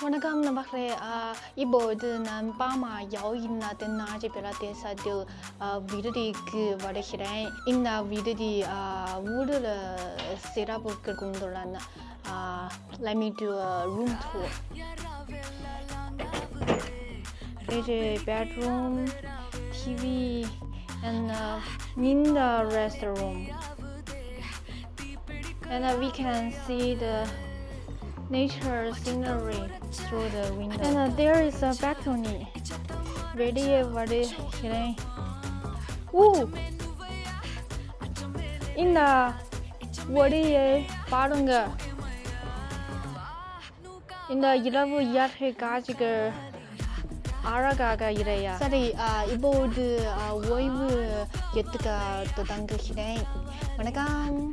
வணக்கம் நம்பர்களே இப்போது நான் பாமா யாழின தென்னாஜி பிளாதேசத்து விடுதிக்கு வருகிறேன். இந்த விடுதி ஊரில் சிறப்புக்கு கொண்டுள்ளன. Let me do a room tour. It's a bedroom, TV, and in the restaurant. And we can see the nature scenery through the window. And there is a balcony. வெளியே வருகிறேன். இந்த ஒளியை பாருங்க. இந்த இரவு இயற்கை காட்சிகள் அழகாக இல்லையா? சரி, இப்போது ஓய்வு எடுக்க தொடங்குகிறேன். வணக்கம்.